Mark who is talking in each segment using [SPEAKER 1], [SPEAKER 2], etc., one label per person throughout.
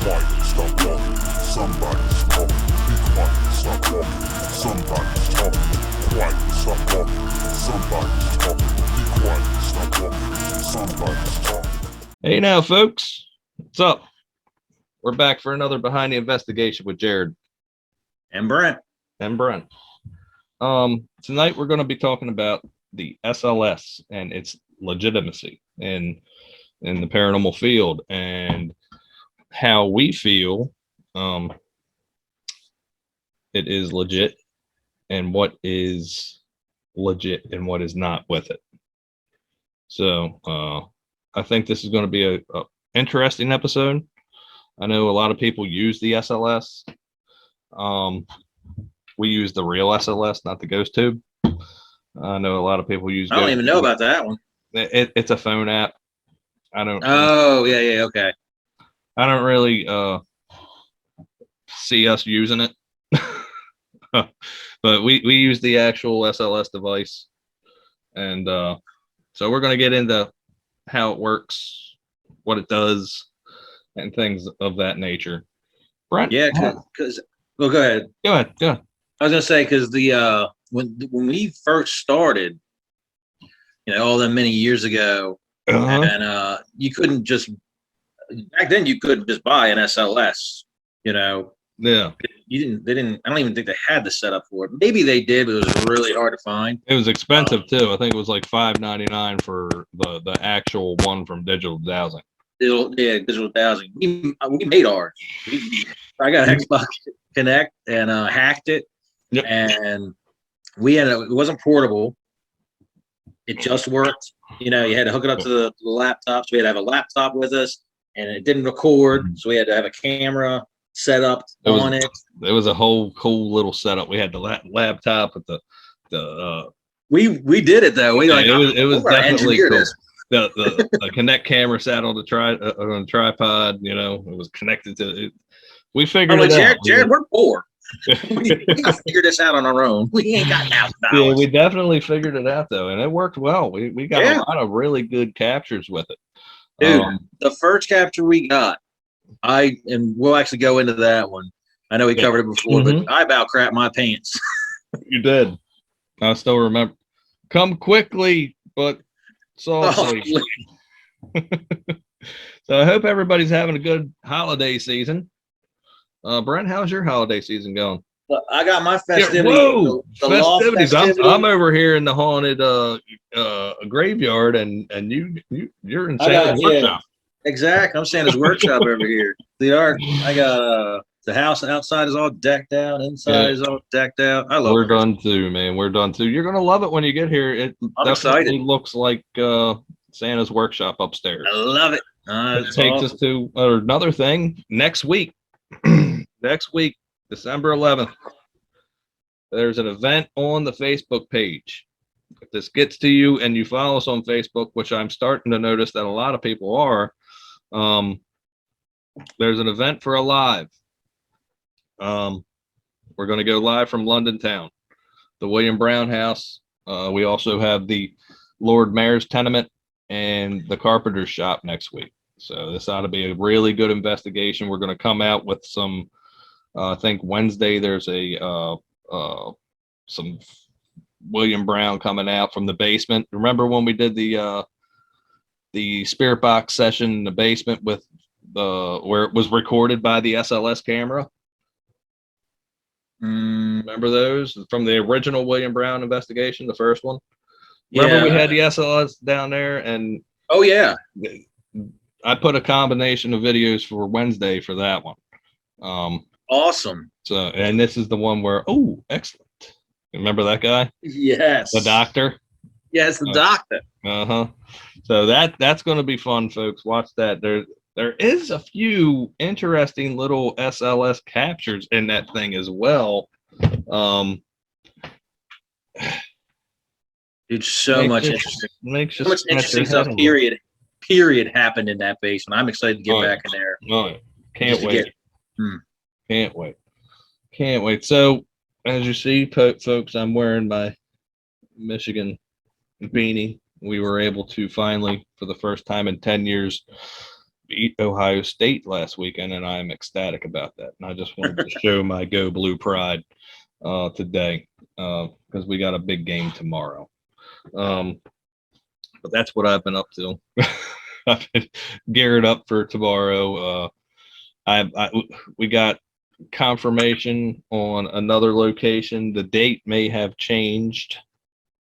[SPEAKER 1] quiet, stop talking. Somebody's talking. Be quiet, stop talking. Somebody's talking. Quiet, stop talking. Somebody's talking. Be quiet, stop talking. Somebody's talking.
[SPEAKER 2] Hey now, folks. What's up? We're back for another Behind the Investigation with Jared
[SPEAKER 3] and Brent.
[SPEAKER 2] Tonight we're going to be talking about the SLS and its legitimacy in the paranormal field and how we feel it is legit and what is legit and what is not with it. So I think this is going to be a interesting episode. I know a lot of people use the SLS. We use the real SLS, not the ghost tube. I know a lot of people use.
[SPEAKER 3] I don't even know about that one.
[SPEAKER 2] It's a phone app. I don't.
[SPEAKER 3] Oh yeah, okay.
[SPEAKER 2] I don't really see us using it, but we use the actual SLS device, and so we're going to get into how it works, what it does, and things of that nature. Brent,
[SPEAKER 3] yeah, because well, go ahead.
[SPEAKER 2] Go ahead.
[SPEAKER 3] I was gonna say because the when we first started, all them many years ago, and you couldn't just back then you couldn't just buy an SLS,
[SPEAKER 2] Yeah.
[SPEAKER 3] They didn't. I don't even think they had the setup for it. Maybe they did, but it was really hard to find.
[SPEAKER 2] It was expensive too. I think it was like $5.99 for the actual one from Digital Dowsing.
[SPEAKER 3] Digital Dowsing. We made ours. I got Xbox Connect and hacked it.
[SPEAKER 2] Yep.
[SPEAKER 3] And we had it wasn't portable. It just worked. You had to hook it up to the laptop. So we had to have a laptop with us, and it didn't record. So we had to have a camera set up on it.
[SPEAKER 2] It was a whole cool little setup. We had the laptop with the.
[SPEAKER 3] We did it though.
[SPEAKER 2] It was definitely cool. The Connect camera sat on the tripod. It was connected to it. We figured it out.
[SPEAKER 3] Jared, we're poor. we gotta figure this out on our own. We ain't got $1,000.
[SPEAKER 2] Yeah, we definitely figured it out though, and it worked well. We got a lot of really good captures with it.
[SPEAKER 3] Dude, the first capture we got, and we'll actually go into that one. I know we covered it before, but I about crapped my pants.
[SPEAKER 2] You did. I still remember. Come quickly, but softly. So I hope everybody's having a good holiday season. Brent, how's your holiday season going?
[SPEAKER 3] Well, I got my festivities.
[SPEAKER 2] Whoa, festivities! I'm over here in the haunted graveyard, and you're in Santa's workshop.
[SPEAKER 3] Exactly, I'm Santa's workshop over here. I got the house outside is all decked out, inside is all decked out. I love it.
[SPEAKER 2] We're done too, man. We're done too. You're gonna love it when you get here. It definitely looks like Santa's workshop upstairs.
[SPEAKER 3] I love it.
[SPEAKER 2] It takes us to another thing next week. Next week, December 11th, there's an event on the Facebook page. If this gets to you and you follow us on Facebook, which I'm starting to notice that a lot of people are, there's an event for a live. We're going to go live from London town, the William Brown house. We also have the Lord Mayor's tenement and the carpenter's shop next week. So this ought to be a really good investigation. We're going to come out with some, I think Wednesday there's some William Brown coming out from the basement. Remember when we did the spirit box session in the basement with where it was recorded by the SLS camera? Remember those from the original William Brown investigation, the first one? Remember we had the SLS down there, and I put a combination of videos for Wednesday for that one.
[SPEAKER 3] Awesome.
[SPEAKER 2] So, and this is the one where, excellent. Remember that guy?
[SPEAKER 3] Yes.
[SPEAKER 2] The doctor?
[SPEAKER 3] Yes, the doctor.
[SPEAKER 2] So that's going to be fun, folks. Watch that. There is a few interesting little SLS captures in that thing as well.
[SPEAKER 3] Dude, so much interesting stuff. Period happened in that basement. I'm excited to get back in there.
[SPEAKER 2] Can't wait. Can't wait. So, as you see, folks, I'm wearing my Michigan beanie. We were able to finally, for the first time in 10 years, beat Ohio State last weekend, and I am ecstatic about that. And I just wanted to show my Go Blue pride today because we got a big game tomorrow. But that's what I've been up to. I've been geared up for tomorrow. We got confirmation on another location. The date may have changed.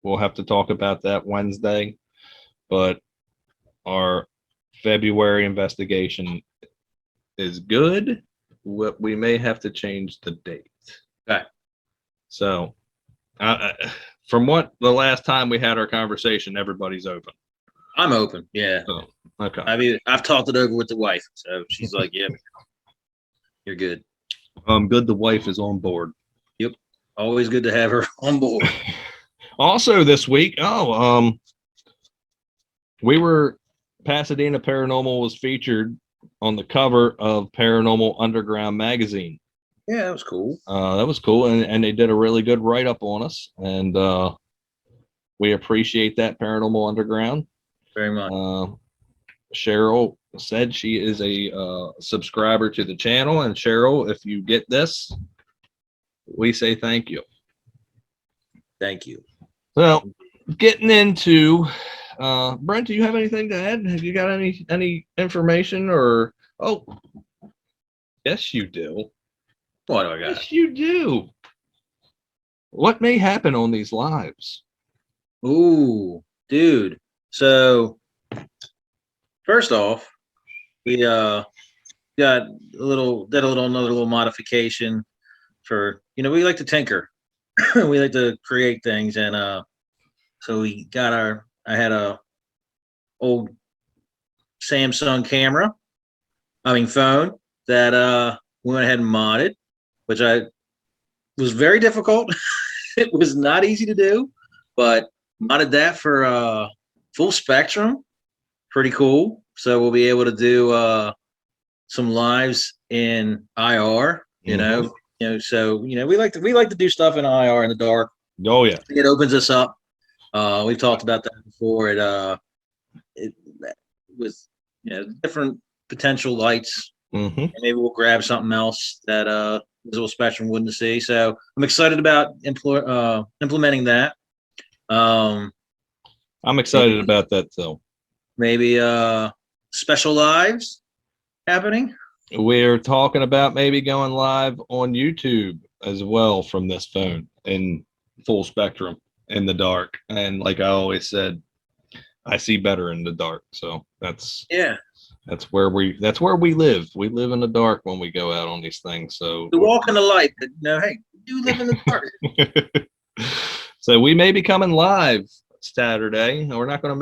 [SPEAKER 2] We'll have to talk about that Wednesday. But our February investigation is good. We may have to change the date.
[SPEAKER 3] Okay.
[SPEAKER 2] So, from what the last time we had our conversation, everybody's open.
[SPEAKER 3] I'm open. Yeah.
[SPEAKER 2] So, okay.
[SPEAKER 3] I mean, I've talked it over with the wife, so she's like, "Yeah, you're good."
[SPEAKER 2] Good. The wife is on board.
[SPEAKER 3] Yep. Always good to have her on board.
[SPEAKER 2] Also this week, we were Pasadena Paranormal was featured on the cover of Paranormal Underground magazine.
[SPEAKER 3] Yeah, that was cool.
[SPEAKER 2] That was cool, and they did a really good write up on us, and we appreciate that, Paranormal Underground.
[SPEAKER 3] Very much.
[SPEAKER 2] Cheryl said she is a subscriber to the channel, and Cheryl, if you get this, we say thank you.
[SPEAKER 3] Thank you.
[SPEAKER 2] So, getting into Brent, do you have anything to add? Have you got any information or? Oh, yes, you do.
[SPEAKER 3] What do I got?
[SPEAKER 2] Yes, you do. What may happen on these lives?
[SPEAKER 3] Ooh, dude. So first off, we got another little modification for, we like to tinker. We like to create things, and so I had a old Samsung phone that we went ahead and modded, which was very difficult. It was not easy to do, but modded that for full spectrum. Pretty cool. So we'll be able to do some lives in IR, so we like to do stuff in IR in the dark.
[SPEAKER 2] Oh yeah.
[SPEAKER 3] It opens us up. We've talked about that before. It with different potential lights.
[SPEAKER 2] Mm-hmm.
[SPEAKER 3] And maybe we'll grab something else that Visual Spectrum wouldn't see. So I'm excited about implementing that.
[SPEAKER 2] I'm excited about that too.
[SPEAKER 3] Maybe special lives happening.
[SPEAKER 2] We're talking about maybe going live on YouTube as well from this phone in full spectrum in the dark. And like I always said, I see better in the dark. So that's where we live. We live in the dark when we go out on these things. So
[SPEAKER 3] to walk in the light, but hey, we do live in the dark.
[SPEAKER 2] So we may be coming live Saturday. We're not going to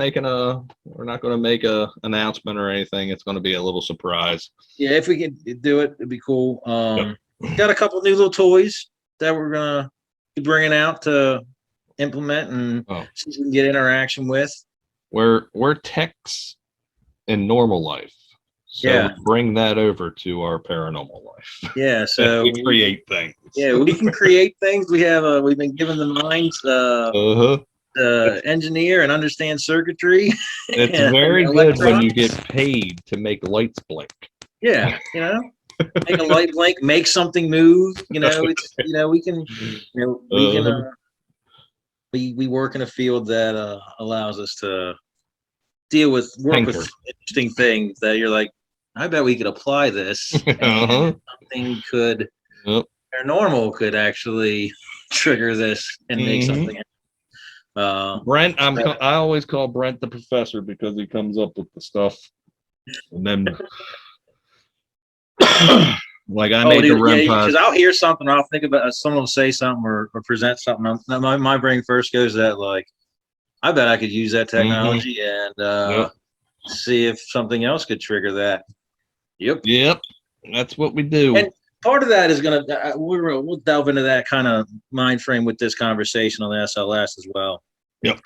[SPEAKER 2] make a announcement or anything. It's going to be a little surprise.
[SPEAKER 3] Yeah, if we can do it, it'd be cool. Got a couple new little toys that we're gonna be bringing out to implement and see if we can get interaction with.
[SPEAKER 2] We're techs in normal life, so we bring that over to our paranormal life.
[SPEAKER 3] Yeah, so
[SPEAKER 2] we create things.
[SPEAKER 3] Yeah, we can create things. We've been given the minds engineer and understand circuitry.
[SPEAKER 2] It's very good when you get paid to make lights blink.
[SPEAKER 3] Yeah, make a light blink, make something move. It's we can we work in a field that allows us to work with interesting things that you're like, I bet we could apply this. And something paranormal could actually trigger this and make something.
[SPEAKER 2] Brent, I always call Brent the professor because he comes up with the stuff, and then like I made the REM pod.
[SPEAKER 3] Because I'll hear something, or I'll think about someone will say something or present something. My brain first goes to that, like, I bet I could use that technology and see if something else could trigger that. Yep,
[SPEAKER 2] that's what we do.
[SPEAKER 3] And part of that is we'll delve into that kind of mind frame with this conversation on the SLS as well.
[SPEAKER 2] Yep.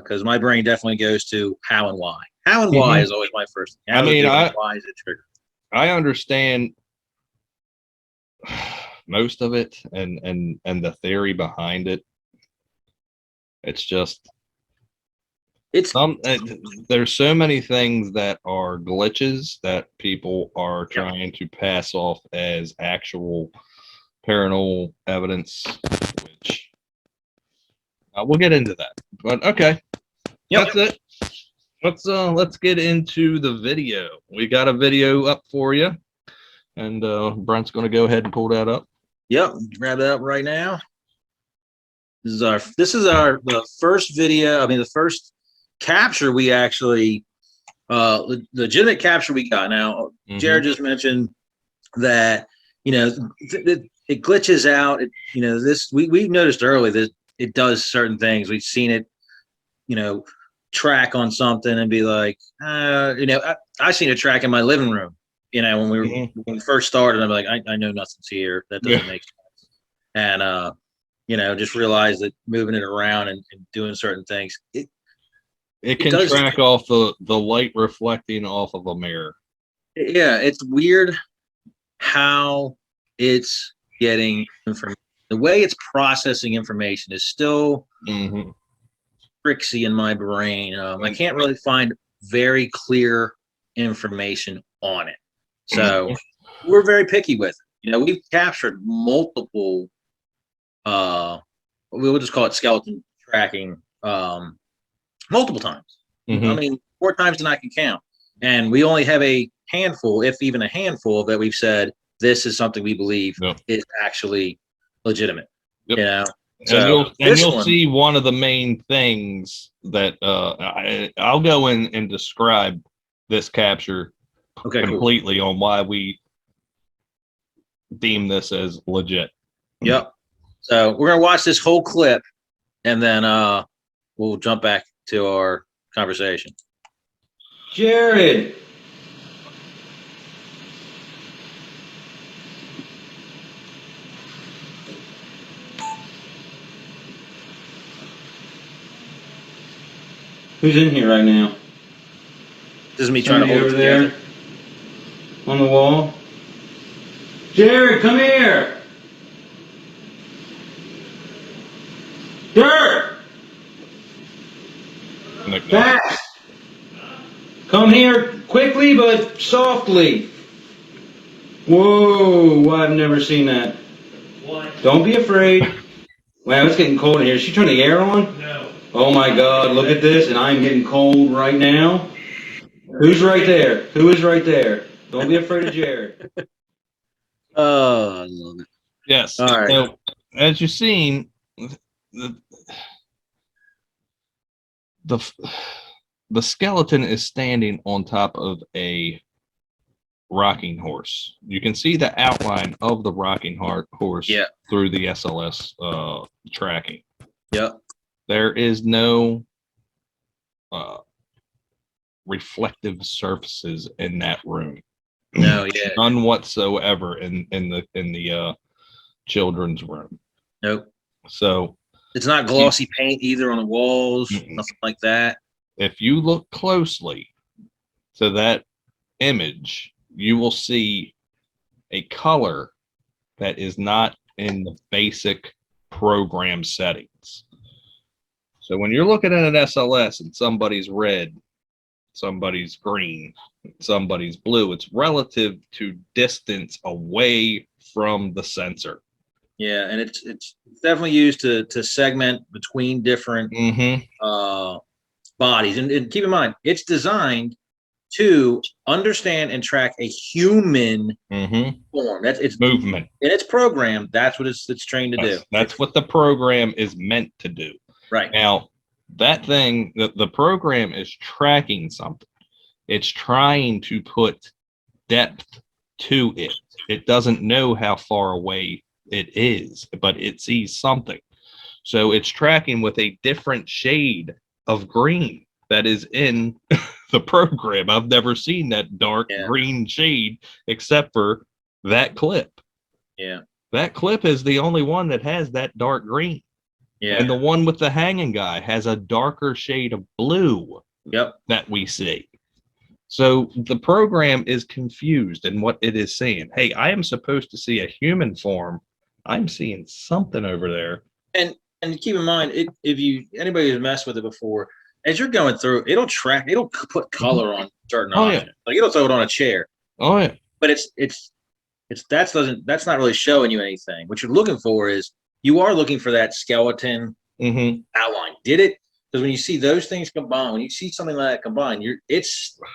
[SPEAKER 3] Because my brain definitely goes to how and why. How and why is always my first thing. Why is it triggered?
[SPEAKER 2] I understand most of it and the theory behind it. It's just
[SPEAKER 3] It's
[SPEAKER 2] There's so many things that are glitches that people are trying to pass off as actual paranormal evidence, which we'll get into that. But okay, that's it. Let's get into the video. We got a video up for you, and Brent's going to go ahead and pull that up.
[SPEAKER 3] Yep, grab that up right now. This is our the first video. I mean, the first capture we actually legitimate capture we got. Now, Jared just mentioned that it glitches out. We've noticed early that it does certain things. We've seen it, track on something and be like, I've seen a track in my living room. When when we first started, I'm like, I know nothing's here. That doesn't make sense. And just realize that moving it around and doing certain things,
[SPEAKER 2] it can track off the light reflecting off of a mirror.
[SPEAKER 3] Yeah, it's weird how it's getting information. The way it's processing information is still tricksy in my brain. I can't really find very clear information on it. So we're very picky with it. We've captured multiple, we'll just call it skeleton tracking, multiple times. I mean, 4 times than I can count. And we only have a handful, if even a handful, that we've said this is something we believe is actually legitimate. So
[SPEAKER 2] you'll see one of the main things that I'll go in and describe this capture completely on why we deem this as legit.
[SPEAKER 3] Yep. So we're gonna watch this whole clip, and then we'll jump back to our conversation.
[SPEAKER 4] Jared. Who's in here right now?
[SPEAKER 3] This is me trying to hold it together.
[SPEAKER 4] There on the wall. Jared, come here. Jared. Back. Come here quickly but softly. Whoa, I've never seen that. What? Don't be afraid. Wow, it's getting cold in here. Is she turning the air on? No. Oh my God, look at this, and I'm getting cold right now. Who's right there? Who is right there? Don't be afraid of Jared.
[SPEAKER 3] Oh, I love it.
[SPEAKER 2] Yes.
[SPEAKER 3] All right.
[SPEAKER 2] So, as you've seen, the skeleton is standing on top of a rocking horse. You can see the outline of the rocking horse through the SLS tracking.
[SPEAKER 3] Yep.
[SPEAKER 2] There is no reflective surfaces in that room.
[SPEAKER 3] No,
[SPEAKER 2] none whatsoever in the children's room.
[SPEAKER 3] Nope.
[SPEAKER 2] So
[SPEAKER 3] it's not glossy paint either on the walls, nothing like that.
[SPEAKER 2] If you look closely to that image, you will see a color that is not in the basic program settings. So when you're looking at an SLS and somebody's red, somebody's green, somebody's blue, it's relative to distance away from the sensor.
[SPEAKER 3] Yeah, and it's definitely used to segment between different bodies. And keep in mind, it's designed to understand and track a human form. That's its
[SPEAKER 2] movement.
[SPEAKER 3] In its program, that's what it's trained to do.
[SPEAKER 2] That's what the program is meant to do.
[SPEAKER 3] Right.
[SPEAKER 2] Now, that thing, the program is tracking something. It's trying to put depth to it. It doesn't know how far away it is, but it sees something. So it's tracking with a different shade of green that is in the program. I've never seen that dark green shade except for that clip.
[SPEAKER 3] Yeah.
[SPEAKER 2] That clip is the only one that has that dark green.
[SPEAKER 3] Yeah.
[SPEAKER 2] And the one with the hanging guy has a darker shade of blue that we see. So the program is confused in what it is saying. Hey, I am supposed to see a human form. I'm seeing something over there.
[SPEAKER 3] And keep in mind, if anybody who's messed with it before, as you're going through, it'll put color on certain
[SPEAKER 2] Oh, yeah.
[SPEAKER 3] objects. Like it'll throw it on a chair,
[SPEAKER 2] Oh yeah.
[SPEAKER 3] but that's not really showing you anything. What you're looking for is you are looking for that skeleton
[SPEAKER 2] Mm-hmm.
[SPEAKER 3] outline. Did it? Because when you see those things combined, when you see something like that combined, it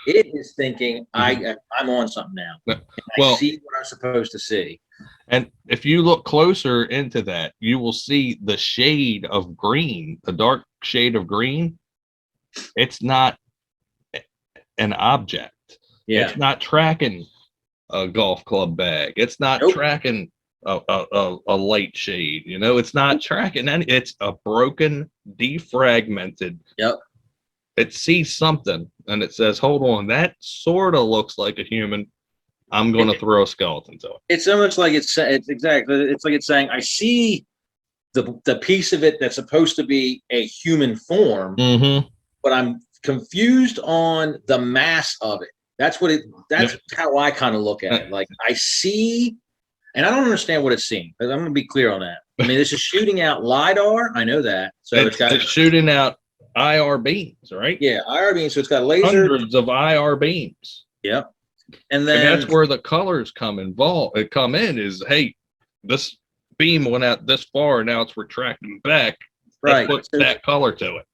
[SPEAKER 3] is thinking I'm on something now. And I see what I'm supposed to see.
[SPEAKER 2] And if you look closer into that, you will see the shade of green, the dark shade of green. It's not an object.
[SPEAKER 3] Yeah.
[SPEAKER 2] It's not tracking a golf club bag. It's not tracking a light shade. You know, it's not tracking any. It's a broken, defragmented.
[SPEAKER 3] Yep.
[SPEAKER 2] It sees something and it says, "Hold on, that sort of looks like a human. I'm going to throw a skeleton to it."
[SPEAKER 3] It's almost like it's exactly. It's like it's saying, I see the piece of it that's supposed to be a human form, but I'm confused on the mass of it. That's how I kind of look at it. Like I see, and I don't understand what it's seeing. I'm going to be clear on that. I mean, this is shooting out LiDAR. I know that. So it's
[SPEAKER 2] shooting out IR beams, right?
[SPEAKER 3] Yeah, IR beams. So it's got laser.
[SPEAKER 2] Hundreds of IR beams.
[SPEAKER 3] Yep. And then
[SPEAKER 2] that's where the colors come in is, hey, this beam went out this far, now it's retracting back.
[SPEAKER 3] Right.
[SPEAKER 2] Put that color to it.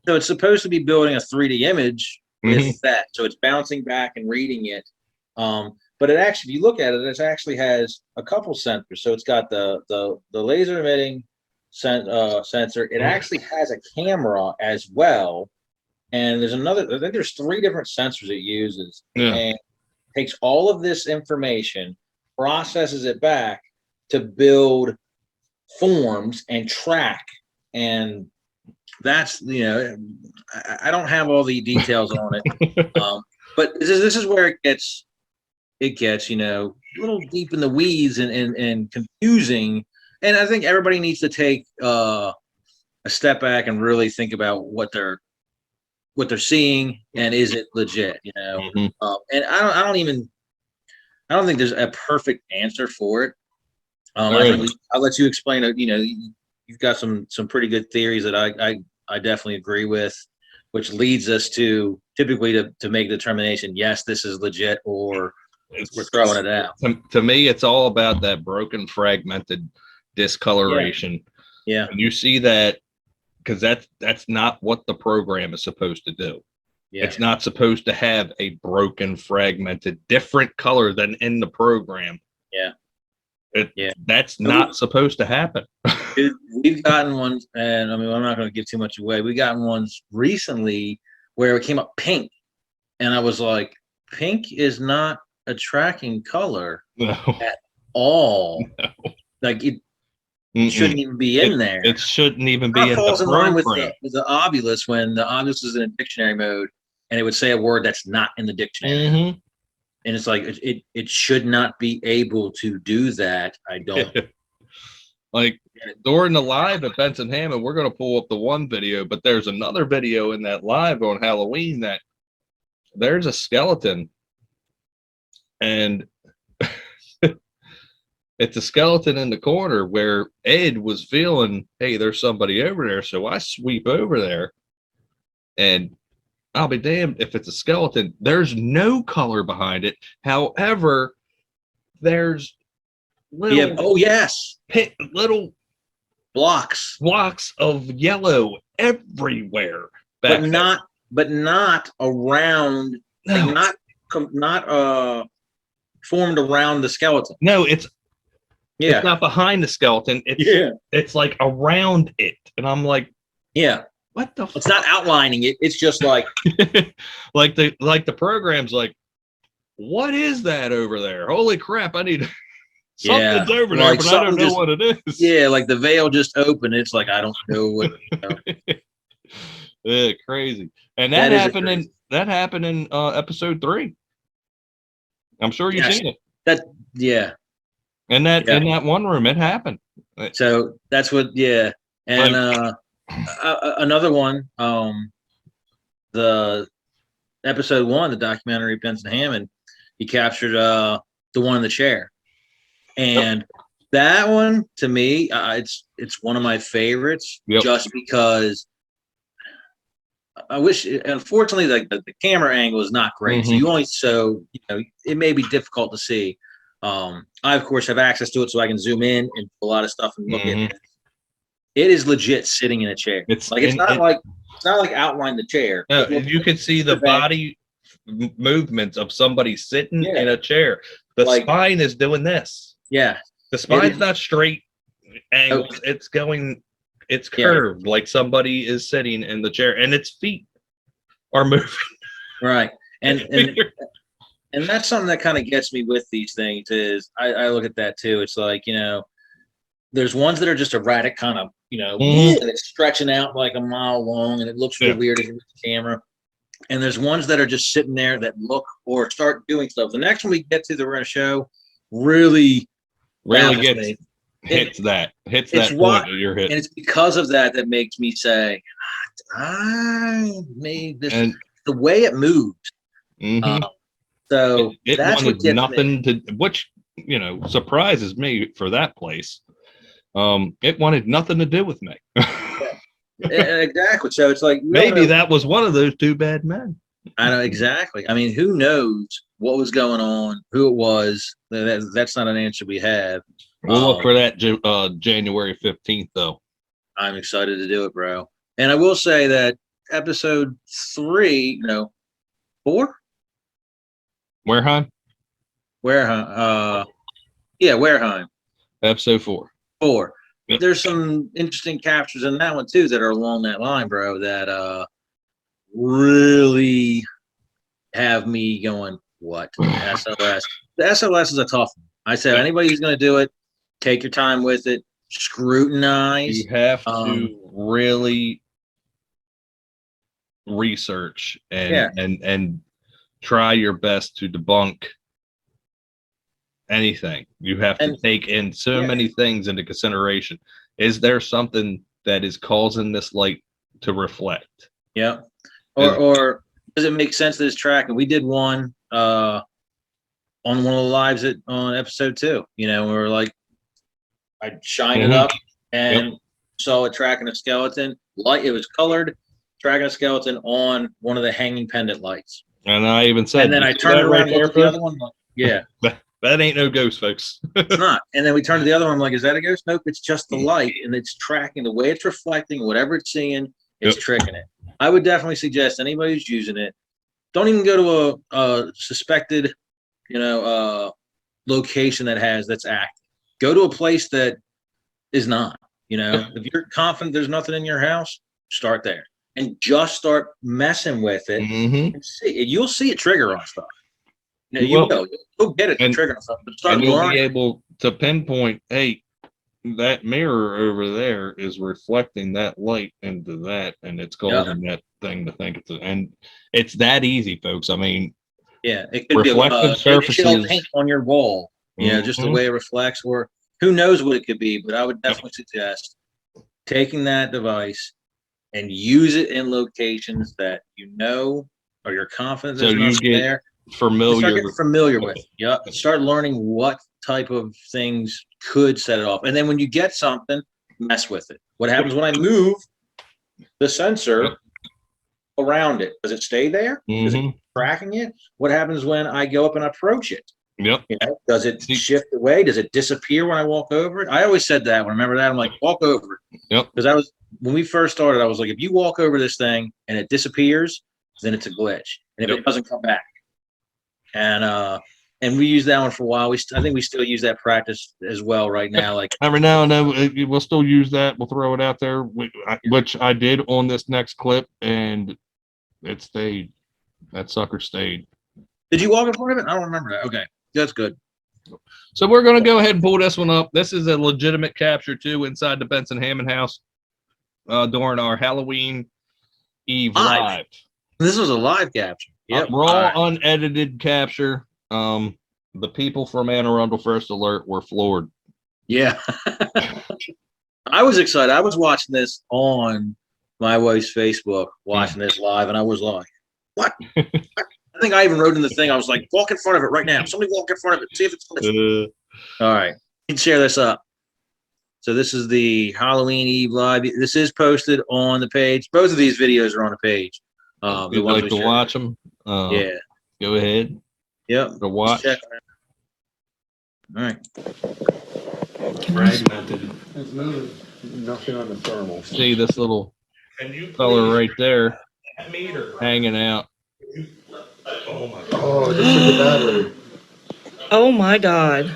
[SPEAKER 3] So it's supposed to be building a 3D image with that. So it's bouncing back and reading it. But it actually, if you look at it, it actually has a couple sensors. So it's got the laser emitting sensor. It actually has a camera as well. And there's I think there's 3 different sensors it uses.
[SPEAKER 2] Yeah.
[SPEAKER 3] And takes all of this information, processes it back to build forms and track. And that's, I don't have all the details on it. But this is where it gets, a little deep in the weeds and confusing. And I think everybody needs to take a step back and really think about what they're seeing and is it legit, And I don't think there's a perfect answer for it. I'll let you explain it. You've got some pretty good theories that I definitely agree with, which leads us to typically to make the determination, yes, this is legit, or we're throwing it out.
[SPEAKER 2] To me, it's all about that broken, fragmented discoloration.
[SPEAKER 3] Yeah.
[SPEAKER 2] And you see that because that's not what the program is supposed to do. Yeah. It's not supposed to have a broken, fragmented, different color than in the program.
[SPEAKER 3] Yeah.
[SPEAKER 2] That's not supposed to happen.
[SPEAKER 3] We've gotten ones, and I'm not going to give too much away. We've gotten ones recently where it came up pink, and I was like, pink is not a tracking color at all. No. Like it shouldn't even be in there.
[SPEAKER 2] It shouldn't even be in the program.
[SPEAKER 3] Line with the obulus, when the obulus is in a dictionary mode, and it would say a word that's not in the dictionary. And it's like it should not be able to do that. I don't.
[SPEAKER 2] Like during the live at Benson Hammond, we're going to pull up the one video, but there's another video in that live on Halloween that there's a skeleton, and it's a skeleton in the corner where Ed was feeling, hey, there's somebody over there. So I sweep over there, and I'll be damned if it's a skeleton. There's no color behind it. However, there's little little
[SPEAKER 3] blocks
[SPEAKER 2] of yellow everywhere,
[SPEAKER 3] but not around. No. Like not formed around the skeleton.
[SPEAKER 2] No, it's not behind the skeleton. It's like around it, and I'm like, what the?
[SPEAKER 3] It's not outlining it. It's just like
[SPEAKER 2] like the program's like, what is that over there? Holy crap! I need something's over there, but I don't know what it is.
[SPEAKER 3] Yeah, like the veil just opened. It's like I don't know what.
[SPEAKER 2] Yeah, crazy. And that happened in episode 3. I'm sure you've seen it. In that one room, it happened.
[SPEAKER 3] So that's what. Yeah, and another one. The episode 1, the documentary Benson Hammond, he captured the one in the chair, and that one to me, it's one of my favorites, just because I wish, unfortunately, the camera angle is not great. So it may be difficult to see. I of course have access to it, so I can zoom in and do a lot of stuff and look at it. It is legit sitting in a chair. It's not like outline the chair.
[SPEAKER 2] You can see the body movements of somebody sitting in a chair. The spine is doing this.
[SPEAKER 3] Yeah,
[SPEAKER 2] the spine's not straight angles. It's curved like somebody is sitting in the chair, and its feet are moving.
[SPEAKER 3] Right, and that's something that kind of gets me with these things. Is I look at that too. It's like, there's ones that are just erratic, kind of, and it's stretching out like a mile long, and it looks real weird in the camera. And there's ones that are just sitting there that look or start doing stuff. The next one we get to that we're going to show really hits that point of your hit.
[SPEAKER 2] And
[SPEAKER 3] it's because of that makes me say, I made this, and the way it moved. So that's what gets
[SPEAKER 2] nothing me. Which surprises me for that place. It wanted nothing to do with me.
[SPEAKER 3] Exactly. So it's like
[SPEAKER 2] maybe that was one of those two bad men.
[SPEAKER 3] I know exactly. I mean, who knows what was going on, who it was? That's not an answer we have.
[SPEAKER 2] We'll look for that January 15th, though.
[SPEAKER 3] I'm excited to do it, bro. And I will say that episode 3, 4?
[SPEAKER 2] Wareheim?
[SPEAKER 3] Wareheim.
[SPEAKER 2] Episode 4.
[SPEAKER 3] 4. Yep. There's some interesting captures in that one too that are along that line, bro, that really have me going, what? SLS. The SLS is a tough one. I said anybody who's gonna do it, take your time with it, scrutinize.
[SPEAKER 2] You have to really research and try your best to debunk anything. You have to take in so many things into consideration. Is there something that is causing this light to reflect?
[SPEAKER 3] Yeah. Or does it make sense that it's tracking? We did one on one of the lives on episode 2. We were like, I shined it up and saw it tracking a skeleton. It was colored, tracking a skeleton on one of the hanging pendant lights.
[SPEAKER 2] And I even said,
[SPEAKER 3] and then I turned around and looked at the other one.
[SPEAKER 2] That ain't no ghost, folks.
[SPEAKER 3] It's not. And then we turned to the other one. I'm like, is that a ghost? Nope, it's just the light, and it's tracking the way it's reflecting, whatever it's seeing, it's tricking it. I would definitely suggest anybody who's using it, don't even go to a suspected, location that's active. Go to a place that is not. If you're confident there's nothing in your house, start there and just start messing with it. And see. You'll see it trigger on stuff. You'll get it trigger on stuff.
[SPEAKER 2] And you'll be able to pinpoint, hey, that mirror over there is reflecting that light into that, and it's causing that thing to think it's and it's that easy, folks. I mean,
[SPEAKER 3] it could
[SPEAKER 2] reflective
[SPEAKER 3] be
[SPEAKER 2] surfaces
[SPEAKER 3] paint on your wall, just the way it reflects, or who knows what it could be. But I would definitely suggest taking that device and use it in locations that or you're confident there's nothing there.
[SPEAKER 2] Familiar
[SPEAKER 3] with it. Start learning what type of things could set it off, and then when you get something, mess with it. What happens when I move the sensor around it? Does it stay there? Is it tracking it? What happens when I go up and approach it? Does it shift away? Does it disappear when I walk over it? I always said that. When I remember that, I'm like, walk over it. Because when we first started, I was like, if you walk over this thing and it disappears, then it's a glitch, and if it doesn't come back. And we used that one for a while. I think we still use that practice as well right now. Like
[SPEAKER 2] every now and then we'll still use that. We'll throw it out there, which I did on this next clip, and it stayed. That sucker stayed.
[SPEAKER 3] Did you walk in front of it? I don't remember that. Okay, that's good.
[SPEAKER 2] So we're going to go ahead and pull this one up. This is a legitimate capture too inside the Benson Hammond house during our Halloween Eve live.
[SPEAKER 3] This was a live capture.
[SPEAKER 2] Raw, unedited capture. The people from Anne Arundel First Alert were floored.
[SPEAKER 3] Yeah. I was excited. I was watching this on my wife's Facebook, watching this live, and I was like, what? I think I even wrote in the thing, I was like, walk in front of it right now. Somebody walk in front of it. See if it's all right. You can share this up. So this is the Halloween Eve live. This is posted on the page. Both of these videos are on the page. The
[SPEAKER 2] You'd
[SPEAKER 3] ones
[SPEAKER 2] like
[SPEAKER 3] we
[SPEAKER 2] to
[SPEAKER 3] showed.
[SPEAKER 2] watch them?
[SPEAKER 3] Yeah.
[SPEAKER 2] Go ahead.
[SPEAKER 3] Yep.
[SPEAKER 2] To watch.
[SPEAKER 3] Check. All right.
[SPEAKER 4] Fragmented.
[SPEAKER 5] There's nothing on the thermal.
[SPEAKER 2] See this little
[SPEAKER 4] Can you
[SPEAKER 2] color right there
[SPEAKER 4] meter?
[SPEAKER 2] hanging out.
[SPEAKER 4] Oh my
[SPEAKER 5] Oh, just took the battery.
[SPEAKER 6] Oh my God.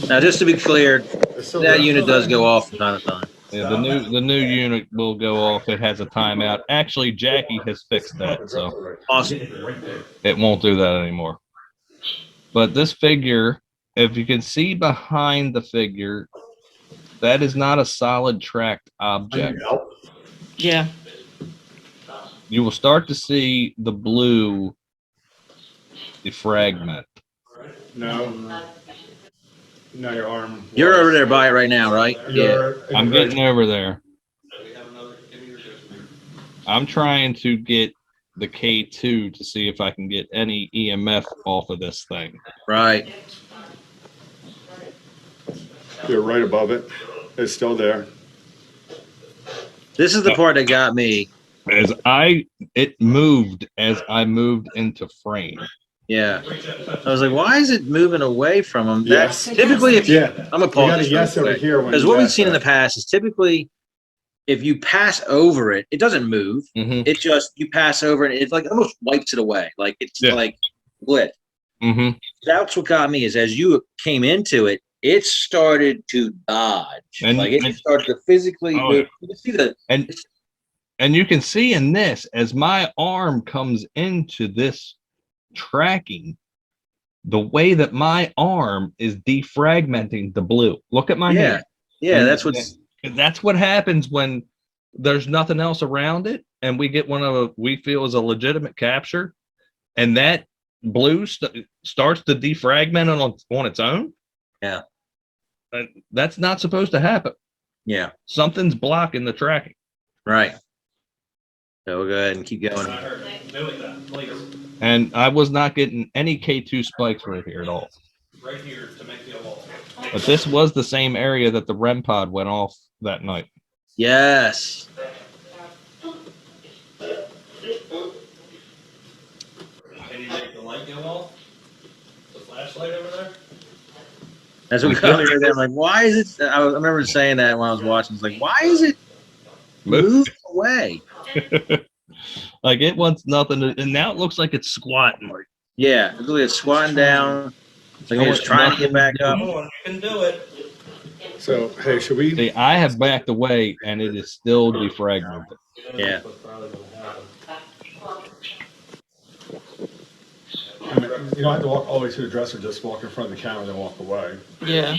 [SPEAKER 3] Now, just to be clear,
[SPEAKER 5] It's still
[SPEAKER 3] that
[SPEAKER 5] there.
[SPEAKER 3] unit does go off from time to time.
[SPEAKER 2] Yeah, the new unit will go off. It has a timeout. Actually, Jackie has fixed that, so
[SPEAKER 3] Awesome.
[SPEAKER 2] it won't do that anymore. But this figure, if you can see behind the figure, that is not a solid tracked object.
[SPEAKER 6] Yeah.
[SPEAKER 2] You will start to see the blue defragment.
[SPEAKER 5] No. No, your arm.
[SPEAKER 3] You're over there by it right now, right? Yeah.
[SPEAKER 2] I'm getting over there. I'm trying to get the K2 to see if I can get any EMF off of this thing.
[SPEAKER 3] Right.
[SPEAKER 5] You're right above it. It's still there.
[SPEAKER 3] This is the part that got me.
[SPEAKER 2] It moved as I moved into frame.
[SPEAKER 3] Yeah. I was like, why is it moving away from them?
[SPEAKER 5] Yes.
[SPEAKER 3] Typically, if
[SPEAKER 5] Yeah.
[SPEAKER 3] I'm gonna pause
[SPEAKER 5] got a
[SPEAKER 3] this
[SPEAKER 5] yes
[SPEAKER 3] real
[SPEAKER 5] over
[SPEAKER 3] quick.
[SPEAKER 5] here when
[SPEAKER 3] Because
[SPEAKER 5] you
[SPEAKER 3] what we've
[SPEAKER 5] asked
[SPEAKER 3] seen in the
[SPEAKER 5] that.
[SPEAKER 3] past is typically if you pass over it, it doesn't move.
[SPEAKER 2] Mm-hmm.
[SPEAKER 3] It just you pass over it, it's like almost wipes it away. Like it's like lit.
[SPEAKER 2] Mm-hmm.
[SPEAKER 3] That's what got me is as you came into it, it started to dodge. Like it started to physically move. You can see the
[SPEAKER 2] and you can see in this as my arm comes into this tracking, the way that my arm is defragmenting the blue. Look at my hand.
[SPEAKER 3] Yeah,
[SPEAKER 2] And
[SPEAKER 3] that's
[SPEAKER 2] what happens when there's nothing else around it, and we get we feel is a legitimate capture, and that blue starts to defragment on its own.
[SPEAKER 3] Yeah,
[SPEAKER 2] that's not supposed to happen.
[SPEAKER 3] Yeah,
[SPEAKER 2] something's blocking the tracking.
[SPEAKER 3] Right. So we'll go ahead and keep going.
[SPEAKER 2] And I was not getting any K2 spikes right here at all.
[SPEAKER 4] Right here to make the wall.
[SPEAKER 2] But this was the same area that the REM pod went off that night.
[SPEAKER 3] Yes.
[SPEAKER 4] Can you make the light go off? The flashlight over there?
[SPEAKER 3] That's what got me right there. I'm like, why is it? I remember saying that when I was watching. It's like, why is it moving away?
[SPEAKER 2] Like it wants nothing to, and now it looks like it's squatting.
[SPEAKER 3] Yeah, it looks like it's squatting down. Like it's trying to get back up.
[SPEAKER 4] Come on, you can do it.
[SPEAKER 5] So, hey, should we?
[SPEAKER 2] See, I have backed away, and it is still defragmented.
[SPEAKER 3] Yeah.
[SPEAKER 5] I mean, you don't have to walk all the way to the dresser. Just walk in front of the camera, then walk away.
[SPEAKER 6] Yeah.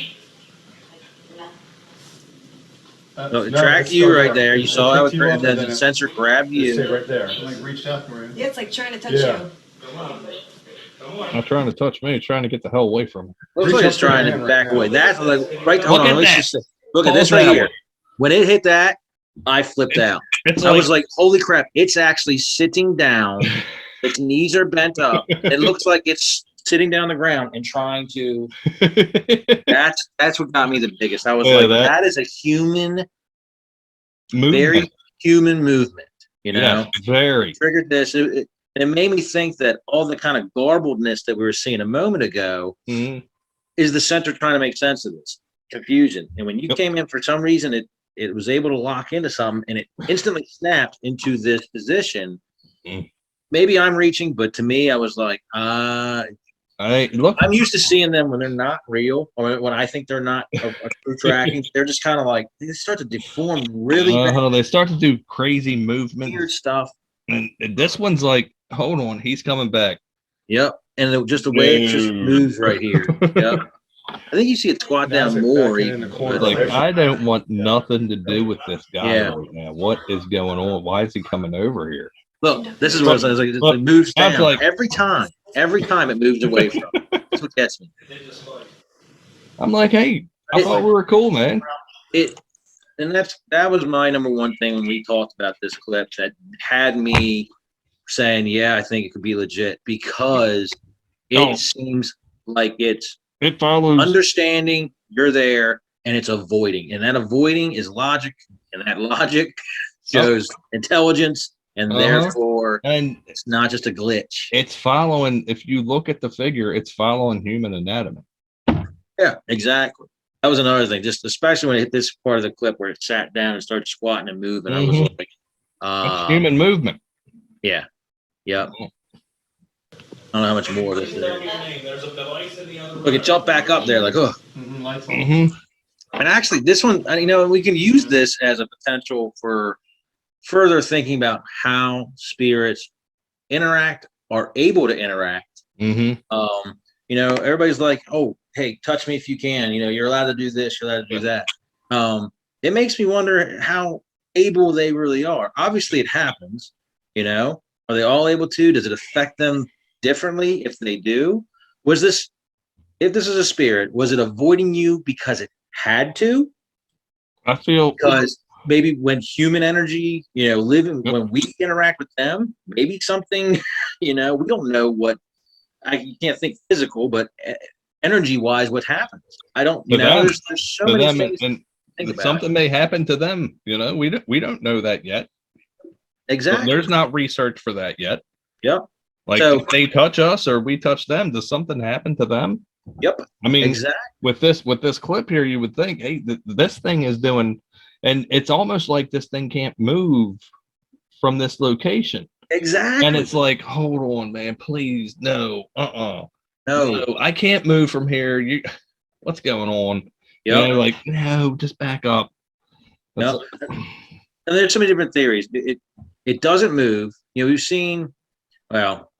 [SPEAKER 3] No, it
[SPEAKER 5] No,
[SPEAKER 3] tracked
[SPEAKER 5] it's
[SPEAKER 3] you
[SPEAKER 5] still
[SPEAKER 3] right there. You
[SPEAKER 5] It
[SPEAKER 3] saw
[SPEAKER 5] picked
[SPEAKER 3] it.
[SPEAKER 5] you up,
[SPEAKER 3] Then
[SPEAKER 5] and
[SPEAKER 3] the
[SPEAKER 5] then
[SPEAKER 3] sensor grabbed
[SPEAKER 5] it stayed
[SPEAKER 3] you.
[SPEAKER 5] right there.
[SPEAKER 7] Like reached out for him.
[SPEAKER 8] Yeah, it's like trying to touch
[SPEAKER 5] Yeah.
[SPEAKER 8] you.
[SPEAKER 2] Not trying to touch me, trying to get the hell away from me.
[SPEAKER 3] Looks like it's trying to back away. That's like right. Hold
[SPEAKER 2] Look
[SPEAKER 3] on.
[SPEAKER 2] at
[SPEAKER 3] Let's
[SPEAKER 2] that.
[SPEAKER 3] just look at
[SPEAKER 2] Hold
[SPEAKER 3] this right
[SPEAKER 2] that
[SPEAKER 3] here.
[SPEAKER 2] way.
[SPEAKER 3] When it hit that, I flipped out.
[SPEAKER 2] It's
[SPEAKER 3] I was like, "Holy crap!" It's actually sitting down. Its knees are bent up. It looks like it's sitting down on the ground and trying to. That's what got me the biggest. I was
[SPEAKER 2] Yeah,
[SPEAKER 3] like,
[SPEAKER 2] that-
[SPEAKER 3] "That is a human,
[SPEAKER 2] movement.
[SPEAKER 3] very human movement." You know,
[SPEAKER 2] Yeah, very.
[SPEAKER 3] triggered this. And it made me think that all the kind of garbledness that we were seeing a moment ago
[SPEAKER 2] Mhm.
[SPEAKER 3] is the center trying to make sense of this confusion. And when you
[SPEAKER 2] Yep.
[SPEAKER 3] came in for some reason, it was able to lock into something and it instantly snapped into this position.
[SPEAKER 2] Mm.
[SPEAKER 3] Maybe I'm reaching, but to me, I was like,
[SPEAKER 2] Look.
[SPEAKER 3] I'm used to seeing them when they're not real or when I think they're not a true tracking. They're just kind of like, they start to deform really bad,
[SPEAKER 2] They start to do crazy movement,
[SPEAKER 3] weird stuff.
[SPEAKER 2] and this one's like, hold on, he's coming back.
[SPEAKER 3] Yep. And just the way it just
[SPEAKER 2] Dude.
[SPEAKER 3] moves right here. Yep. I think you see it squat
[SPEAKER 5] That's
[SPEAKER 3] down
[SPEAKER 5] it,
[SPEAKER 3] more.
[SPEAKER 5] back in
[SPEAKER 3] Even.
[SPEAKER 5] the corner.
[SPEAKER 2] Like, I don't want nothing to do with this guy
[SPEAKER 3] Yeah.
[SPEAKER 2] right now. What is going on? Why is he coming over here?
[SPEAKER 3] Look, this is what I was like.
[SPEAKER 2] Look,
[SPEAKER 3] It moves
[SPEAKER 2] I was
[SPEAKER 3] down
[SPEAKER 2] like-
[SPEAKER 3] every time. Every time it moves away from. That's what gets me.
[SPEAKER 2] I'm like, hey, I thought we were cool, man.
[SPEAKER 3] And that was my number one thing when we talked about this clip that had me saying, yeah, I think it could be legit because it
[SPEAKER 2] Oh.
[SPEAKER 3] seems like it's
[SPEAKER 2] It follows.
[SPEAKER 3] understanding you're there and it's avoiding. And that avoiding is logic. And that logic shows intelligence and
[SPEAKER 2] Uh-huh.
[SPEAKER 3] therefore
[SPEAKER 2] And
[SPEAKER 3] it's not just a glitch.
[SPEAKER 2] it's following, if you look at the figure, it's following human anatomy.
[SPEAKER 3] Yeah, exactly. That was another thing, just especially when it hit this part of the clip where it sat down and started squatting and moving. I was
[SPEAKER 2] Mhm.
[SPEAKER 3] like,
[SPEAKER 2] It's human movement.
[SPEAKER 3] yeah, yeah. I don't know how much more of this is.
[SPEAKER 5] There's a device in the other room.
[SPEAKER 3] Look, it jumped back up there, like, oh.
[SPEAKER 5] Lights on.
[SPEAKER 2] Mm-hmm.
[SPEAKER 3] And actually, this one, you know, we can use this as a potential for further thinking about how spirits interact, are able to interact.
[SPEAKER 2] Mm-hmm.
[SPEAKER 3] You know, everybody's like, oh, hey, touch me if you can. You know, you're allowed to do this, you're allowed to do that. It makes me wonder how able they really are. Obviously, it happens. You know, are they all able to? Does it affect them differently if they do? Was this, if this is a spirit, was it avoiding you because it had to?
[SPEAKER 2] I feel
[SPEAKER 3] Because maybe when human energy, you know, living,
[SPEAKER 2] Yep.
[SPEAKER 3] when we interact with them, maybe something, you know, we don't know what, you can't think physical, but energy wise, what happens? I don't, you
[SPEAKER 2] To
[SPEAKER 3] know,
[SPEAKER 2] them.
[SPEAKER 3] there's so
[SPEAKER 2] to
[SPEAKER 3] many
[SPEAKER 2] them,
[SPEAKER 3] things to
[SPEAKER 2] and
[SPEAKER 3] think about.
[SPEAKER 2] something may happen to them. You know, we don't know that yet.
[SPEAKER 3] Exactly.
[SPEAKER 2] There's not research for that yet.
[SPEAKER 3] Yep.
[SPEAKER 2] Like
[SPEAKER 3] So,
[SPEAKER 2] if they touch us or we touch them, does something happen to them?
[SPEAKER 3] yep.
[SPEAKER 2] I mean,
[SPEAKER 3] Exactly.
[SPEAKER 2] with this clip here, you would think, hey, this thing is doing, and it's almost like this thing can't move from this location.
[SPEAKER 3] Exactly.
[SPEAKER 2] And it's like, hold on, man, please, no,
[SPEAKER 3] no.
[SPEAKER 2] no, I can't move from here. What's going on?
[SPEAKER 3] Yep.
[SPEAKER 2] You know, like, no, just back up. That's
[SPEAKER 3] Yep. And there's so many different theories. It doesn't move. You know, we've seen, well,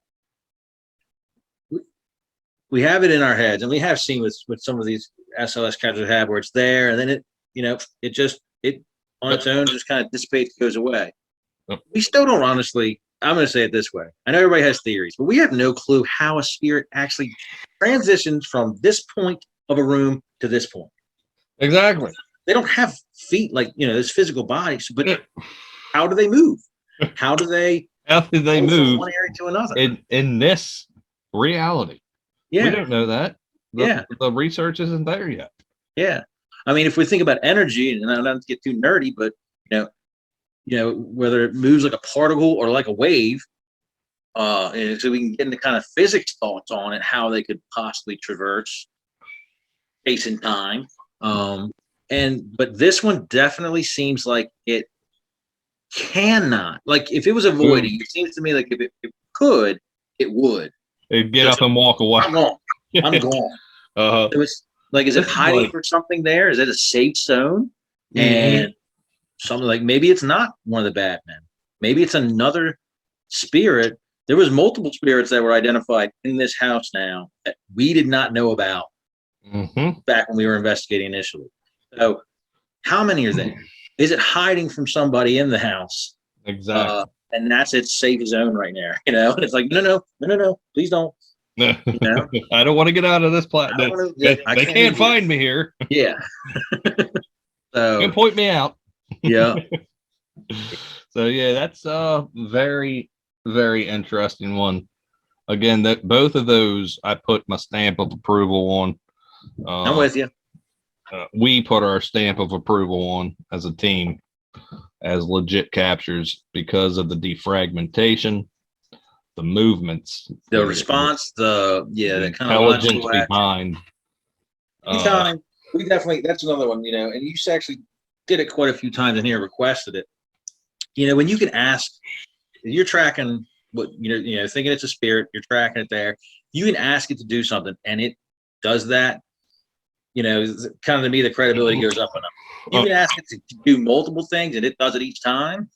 [SPEAKER 3] we have it in our heads, and we have seen with some of these SLS captures we have where it's there, and then it, you know, it on its own just kind of dissipates, goes away.
[SPEAKER 2] Yep.
[SPEAKER 3] We still don't honestly. I'm going to say it this way. I know everybody has theories, but we have no clue how a spirit actually transitions from this point of a room to this point.
[SPEAKER 2] exactly.
[SPEAKER 3] They don't have feet like, you know, this physical bodies, but how do they move? How do they
[SPEAKER 2] How did they
[SPEAKER 3] go from
[SPEAKER 2] move
[SPEAKER 3] one area to another?
[SPEAKER 2] in this reality? We
[SPEAKER 3] Yeah,
[SPEAKER 2] don't know that.
[SPEAKER 3] Yeah.
[SPEAKER 2] The research isn't there yet.
[SPEAKER 3] yeah. I mean, if we think about energy, and I don't have to get too nerdy, but you know, whether it moves like a particle or like a wave, and so we can get into kind of physics thoughts on it, how they could possibly traverse space and time. But this one definitely seems like it cannot. Like if it was avoiding, it seems to me like if it could, it would.
[SPEAKER 2] They'd get up and walk away.
[SPEAKER 3] I'm gone. I'm gone.
[SPEAKER 2] Uh-huh.
[SPEAKER 3] It was like, is it
[SPEAKER 2] This is
[SPEAKER 3] hiding
[SPEAKER 2] like-
[SPEAKER 3] for something there? Is it a safe zone?
[SPEAKER 2] Mhm.
[SPEAKER 3] And something like, maybe it's not one of the bad men. Maybe it's another spirit. There was multiple spirits that were identified in this house now that we did not know about
[SPEAKER 2] Mhm.
[SPEAKER 3] back when we were investigating initially. So how many are there? Is it hiding from somebody in the house?
[SPEAKER 2] Exactly.
[SPEAKER 3] And that's its safe zone right now. You know, and it's like, no, please don't. You know?
[SPEAKER 2] I don't want to get out of this
[SPEAKER 3] I don't wanna-
[SPEAKER 2] They
[SPEAKER 3] I
[SPEAKER 2] can't
[SPEAKER 3] leave
[SPEAKER 2] find me here.
[SPEAKER 3] here. Yeah.
[SPEAKER 2] You can point me out.
[SPEAKER 3] Yeah.
[SPEAKER 2] So yeah, that's a very, very interesting one. Again, that both of those I put my stamp of approval on.
[SPEAKER 3] I'm with you.
[SPEAKER 2] We put our stamp of approval on as a team as legit captures because of the defragmentation, the movements,
[SPEAKER 3] The response, the kind of
[SPEAKER 2] intelligence
[SPEAKER 3] logical action.
[SPEAKER 2] behind.
[SPEAKER 3] Anytime, we definitely, that's another one, you know, and you actually did it quite a few times in here, requested it. You know, when you can ask, you're tracking what, you know, thinking it's a spirit, you're tracking it there. You can ask it to do something and it does that. You know, kind of to me, the credibility goes up and up. You can ask it to do multiple things and it does it each time.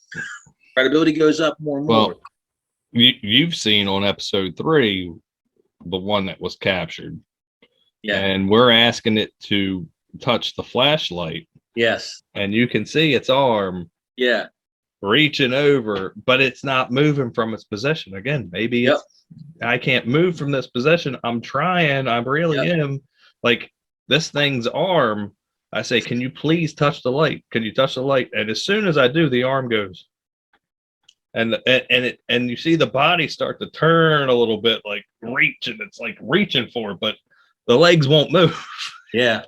[SPEAKER 3] Credibility goes up more and more.
[SPEAKER 2] Well, you've seen on episode 3, the one that was captured.
[SPEAKER 3] Yeah.
[SPEAKER 2] And we're asking it to touch the flashlight.
[SPEAKER 3] Yes.
[SPEAKER 2] And you can see its arm.
[SPEAKER 3] Yeah.
[SPEAKER 2] Reaching over, but it's not moving from its position. Again, maybe it's, I can't move from this position. I'm trying. I really am. Like this thing's arm, I say, can you please touch the light? Can you touch the light? And as soon as I do, the arm goes. And you see the body start to turn a little bit, like reaching. It's like reaching for it, but the legs won't move.
[SPEAKER 3] Yeah.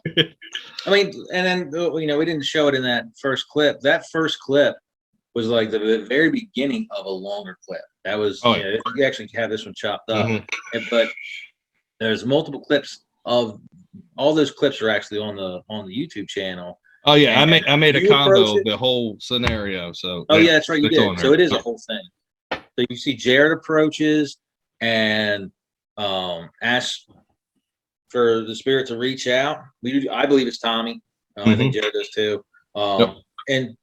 [SPEAKER 3] I mean, and then, you know, we didn't show it in that first clip. That first clip, was like the very beginning of a longer clip. That was, you actually have this one chopped up, but there's multiple clips of all those clips are actually on the YouTube channel.
[SPEAKER 2] Oh yeah,
[SPEAKER 3] And
[SPEAKER 2] I made a
[SPEAKER 3] you
[SPEAKER 2] combo
[SPEAKER 3] approach
[SPEAKER 2] of
[SPEAKER 3] it-
[SPEAKER 2] the whole scenario. So
[SPEAKER 3] Oh yeah, that's right, you
[SPEAKER 2] it's on
[SPEAKER 3] did.
[SPEAKER 2] there.
[SPEAKER 3] So it is a whole thing. So you see Jared approaches and asks for the spirit to reach out. I believe it's Tommy. I think Jared does too. And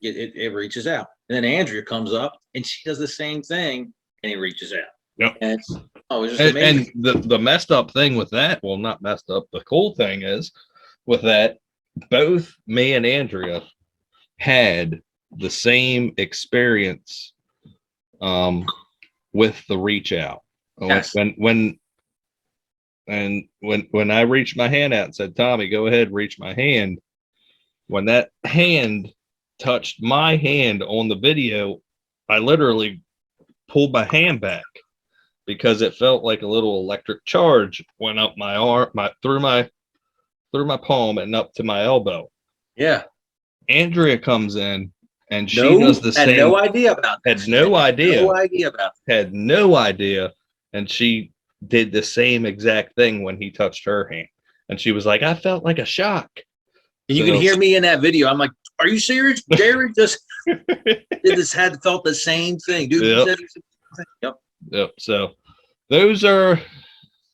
[SPEAKER 3] it reaches out. And then Andrea comes up and she does the same thing and he reaches out.
[SPEAKER 2] Yep.
[SPEAKER 3] And it's just amazing.
[SPEAKER 2] And the messed up thing with that, well, not messed up, the cool thing is with that, both me and Andrea had the same experience with the reach out.
[SPEAKER 3] Yes.
[SPEAKER 2] When I reached my hand out and said, Tommy, go ahead, reach my hand. When that hand touched my hand on the video, I literally pulled my hand back because it felt like a little electric charge went up my arm, through my palm and up to my elbow.
[SPEAKER 3] Yeah.
[SPEAKER 2] Andrea comes in and she does the same.
[SPEAKER 3] Had no idea about that.
[SPEAKER 2] Had no idea.
[SPEAKER 3] No idea about that.
[SPEAKER 2] Had no idea. And she did the same exact thing when he touched her hand. And she was like, I felt like a shock.
[SPEAKER 3] And you can hear me in that video. I'm like, are you serious? Jared just felt the same thing, dude.
[SPEAKER 2] Yep. Yep. So those are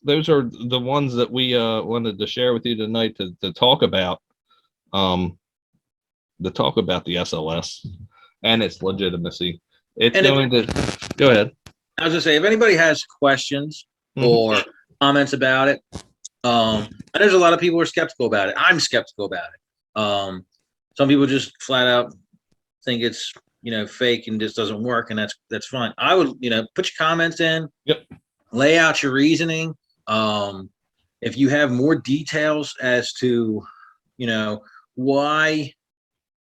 [SPEAKER 2] the ones that we wanted to share with you tonight to talk about. To talk about the SLS and its legitimacy. It's going to go ahead.
[SPEAKER 3] I was gonna say, if anybody has questions or comments about it, and there's a lot of people who are skeptical about it. I'm skeptical about it. Some people just flat out think it's fake and just doesn't work, and that's fine. I would put your comments in.
[SPEAKER 2] Yep.
[SPEAKER 3] Lay out your reasoning. If you have more details as to why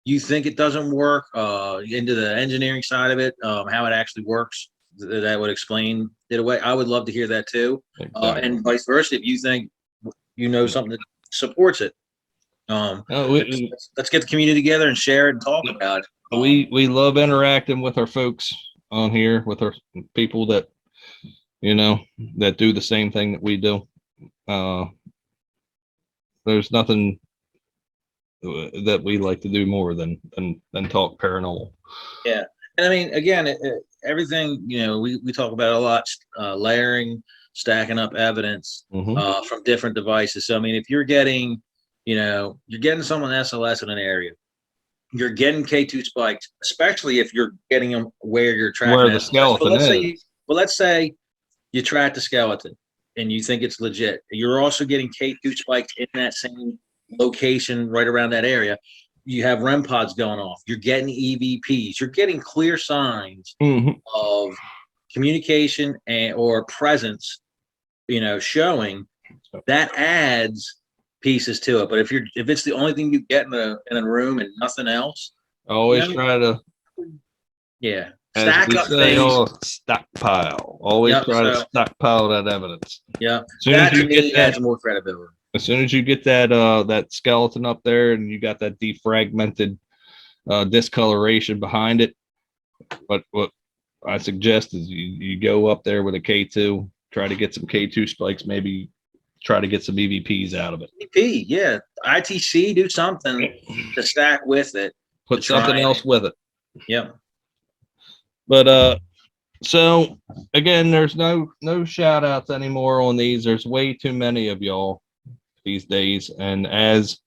[SPEAKER 3] you think it doesn't work, into the engineering side of it, how it actually works, that would explain it away. I would love to hear that too.
[SPEAKER 2] Exactly.
[SPEAKER 3] And vice versa, if you think something that supports it, let's get the community together and share it and talk about it.
[SPEAKER 2] We love interacting with our folks on here, with our people that that do the same thing that we do. There's nothing that we like to do more than talk paranormal.
[SPEAKER 3] Yeah. And I mean, again, everything, we talk about a lot, layering, stacking up evidence from different devices. So, I mean, if you're getting, you're getting someone SLS in an area, you're getting K2 spikes, especially if you're getting them where you're tracking
[SPEAKER 2] where the skeleton is.
[SPEAKER 3] Let's say you track the skeleton and you think it's legit. You're also getting K2 spikes in that same location right around that area. You have REM pods going off. You're getting EVPs. You're getting clear signs of communication or presence, showing. That adds pieces to it. But if it's the only thing you get in a room and nothing else,
[SPEAKER 2] always try to
[SPEAKER 3] stack up things.
[SPEAKER 2] Stockpile. Always try to stockpile that evidence.
[SPEAKER 3] Yeah, that to me adds more credibility.
[SPEAKER 2] As soon as you get that skeleton up there and you got that defragmented discoloration behind it, what I suggest is you go up there with a K2, try to get some K2 spikes, maybe try to get some EVPs out of it.
[SPEAKER 3] EVP, yeah. ITC, do something to stack with it.
[SPEAKER 2] Put something else with it.
[SPEAKER 3] Yep.
[SPEAKER 2] But so again, there's no shout outs anymore on these. There's way too many of y'all these days. And as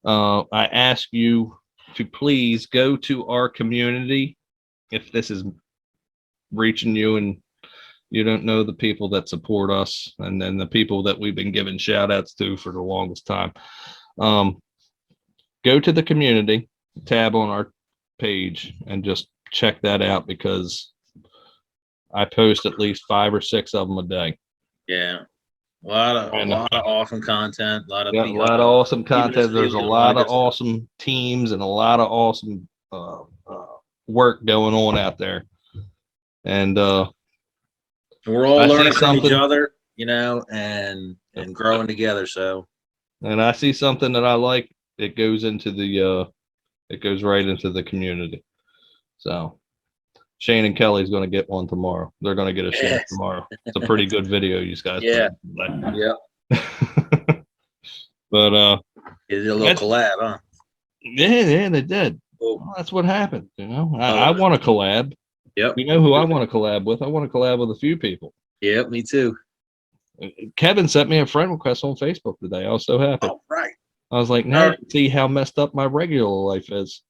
[SPEAKER 2] I ask you to please go to our community, if this is reaching you and you don't know the people that support us and then the people that we've been giving shout outs to for the longest time, go to the community tab on our page and just check that out, because I post at least 5 or 6 of them a day.
[SPEAKER 3] Yeah. A lot of awesome content. A lot of
[SPEAKER 2] awesome content. There's a lot of awesome teams and a lot of awesome work going on out there. And
[SPEAKER 3] we're all learning from each other, and growing together. So,
[SPEAKER 2] and I see something that I like, it goes right into the community. So Shane and Kelly's going to get one tomorrow. They're going to get a share
[SPEAKER 3] Yes.
[SPEAKER 2] tomorrow. It's a pretty good video you guys.
[SPEAKER 3] Yeah.
[SPEAKER 2] put out
[SPEAKER 3] Yeah.
[SPEAKER 2] today. But
[SPEAKER 3] Did a little
[SPEAKER 2] That's-
[SPEAKER 3] collab, huh?
[SPEAKER 2] yeah, they did.
[SPEAKER 3] Cool.
[SPEAKER 2] Well, that's what happened. You know,
[SPEAKER 3] Oh.
[SPEAKER 2] I want to collab.
[SPEAKER 3] Yep.
[SPEAKER 2] You know who I want to collab with? I want to collab with a few people.
[SPEAKER 3] Yep, me too.
[SPEAKER 2] Kevin sent me a friend request on Facebook today. I was so happy.
[SPEAKER 3] All right.
[SPEAKER 2] I was like, now you can see how messed up my regular life is.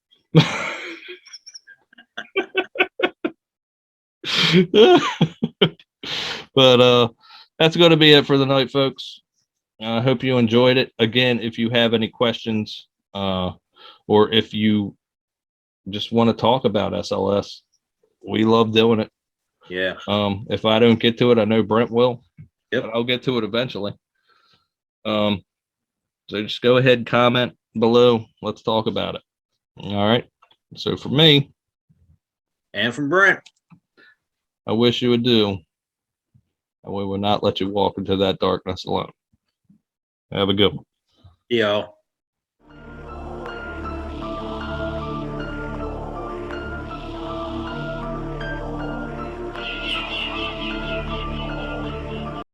[SPEAKER 2] But that's going to be it for the night, folks. I hope you enjoyed it. Again, if you have any questions, or if you just want to talk about SLS, we love doing it.
[SPEAKER 3] Yeah.
[SPEAKER 2] If I don't get to it, I know Brent will.
[SPEAKER 3] Yep.
[SPEAKER 2] But I'll get to it eventually. So just go ahead and comment below. Let's talk about it. All right. So for me,
[SPEAKER 3] And from Brent.
[SPEAKER 2] I wish you would do, and we will not let you walk into that darkness alone. Have a good one.
[SPEAKER 3] Y'all.